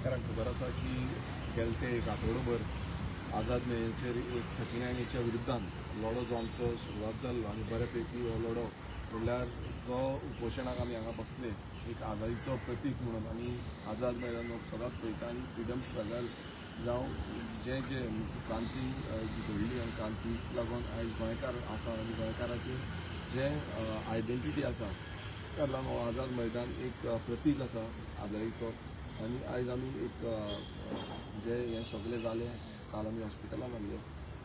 गोंयकारांक खबर आसा की गेले ते एक आठवडोभर आझाद मेळेचेर एक 39A विरुद्धान लढो जो आमचो सुरवात जाल्लो आनी बऱ्यापैकी हो लढो म्हणल्यार जो उपोशणाक आमी हांगा बसले एक आझादीचो प्रतीक म्हणून आमी आझाद मैदान सदांच पळयता आनी फ्रिडम स्ट्रगल जावं जे क्रांती जी घडली आनी क्रांतीक लागून आयज गोंयकार आसा आनी गोंयकाराचे जे आयडेंटिटी आसा त्या लागून हो आझाद मैदान एक प्रतीक आसा आझादीचो आनी आयज आमी एक जे हें सगळें जालें काल आमी हॉस्पिटलान आसले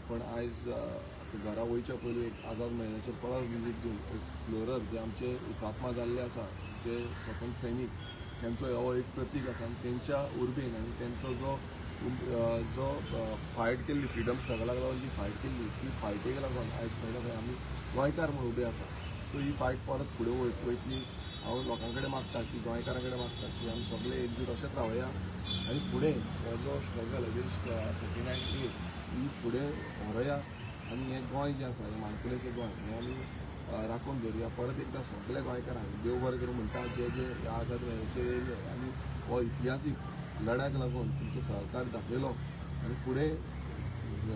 पण आयज घरा वयच्या पयलीं एक आझाद मैदानाचेर परत विजीट दिवन एक फ्लोरर जे आमचे हुतात्मा जाल्ले आसा जे स्वतंत्र सैनीक तेंचो हो एक प्रतीक आसा आनी तेंच्या उर्बेन आनी तेंचो जो फायट केल्ली फ्रिडम स्ट्रगलाक लागून जी फायट केल्ली ती फायटीक लागून आयज खंय ना खंय आमी गोंयकार म्हणून उबे आसा सो ही फायट परत फुडें वयतली हांव लोकां कडेन मागता की गोंयकारां कडेन मागता की आमी सगळे एकजूट अशेंच रावया आनी फुडें हो जो स्ट्रगल अगेन्स्ट 39A ही फुडें व्हरया आनी हें गोंय जें आसा हें मानकुलेचें गोंय हें आमी राखून दवरया परत एकदां सगळे गोंयकारांक देव बरें करूं म्हणटा जे जे ह्या आझाद मेळेचेर येयले आनी हो इतिहासीक लढ्याक लागून तुमचो सहकार दाखयलो आनी फुडें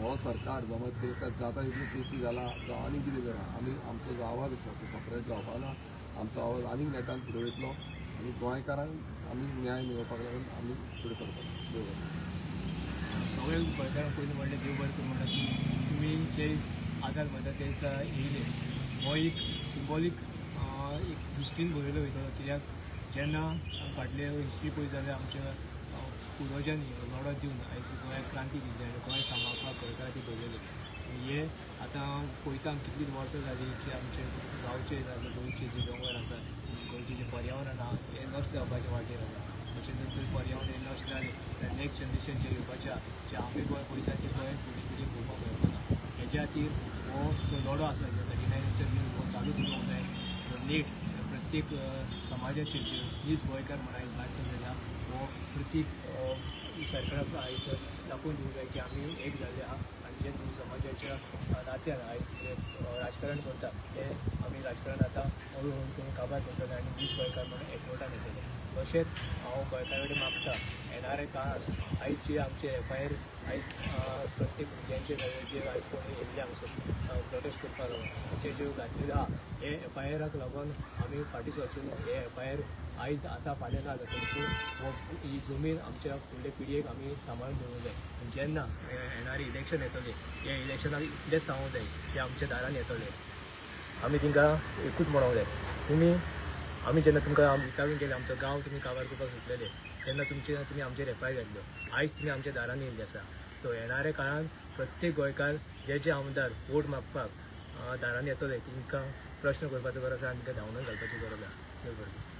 हो सरकार समज तेका जाता तितले केसी घाला जावं आनी कितें करा आमी आमचो जो आवाज आसा तो सप्रेस जावपा ना आमचो आवाज आनीक नेटान फुडें वयतलो आनी गोंयकारांक आमी न्याय मेळोवपाक लागून आमी फुडें सरतलो देव बरें सगळे गोंयकारांक पयलीं म्हणलें देव बरें करूं म्हणटा की तुमी जे आझाद मैदान ते दिसा येयले हो एक सिंबॉलीक एक हिस्ट्रीन बरयलो वयतलो कित्याक जेन्ना फाटले हिस्ट्री पळयत जाल्यार आमच्या पुर्वजांनी लढत दिवन आयज गोंयाक क्रांती दिली आनी गोंय सांबाळपाक गोंयकारांनी दवरलेले हे आतां पळयता कितलींच वर्सां जालीं की आमचे गांवचे जाले गोंयचे जे दोंगर आसा गोंयचें जें पर्यावरण आहा हें नश्ट जावपाचे वाटेर आसा अशें जर तर पर्यावरण हें नश्ट जालें जाल्यार नेक्स्ट जनरेशन जे येवपाच्या जे आमी गोंय पळयता ते गोंय फुडें कितें पळोवपाक मेळपाना हेज्या खातीर हो जो लढो आसा जो 39 हो चालू दवरूंक जाय तो नीट प्रत्येक समाजाचे जे नीज गोंयकार म्हण आयज भायर सरलेला हो प्रत्येक सरकाराक आयज दाखोवन दिवंक जाय की आमी एक जाल्ले आहा आनी जे तुमी समाजाच्या नात्यान आयज राजकारण करता ते आमी राजकारण आतां हळू हळू करून काबार करतले आनी नीज गोंयकार म्हणून एकवटान येतले तशेंच हांव गोंयकारा कडेन मागता येणाऱ्या काळात आयज जे आमचे FIR आयज प्रत्येक भुरग्यांचे जे आयज कोणी येयल्ले हांगसर प्रोटेस्ट करपाक लागून तांचे ज्यो घातलेल्यो आहा हे FIRाक लागून आमी फाटीं सरचे न्हू हे FIR आयज आसा फाल्यां ना जातकीर हो ही जमीन आमच्या फुडले पिडयेक आमी सांबाळून दवरूंक जाय जेन्ना येणारी इलेक्शन येतले हे इलेक्शनाक इतलेंच सांगूंक जाय की आमच्या दारान येतले आमी तांकां एकूच म्हणूंक जाय तुमी आमी जेन्ना तुमकां विचारून गेले आमचो गांव तुमी काबार करपाक सुटलेले तेन्ना तुमी आमचेर FIR घातल्यो आयज तुमी आमच्या दारान येयल्ले आसा सो येणाऱ्या काळान प्रत्येक गोंयकार जे जे आमदार वोट मागपाक दारान येतले तांकां प्रश्न करपाचो गरज आसा आनी तांकां धांवणोन घालपाची गरज आसा.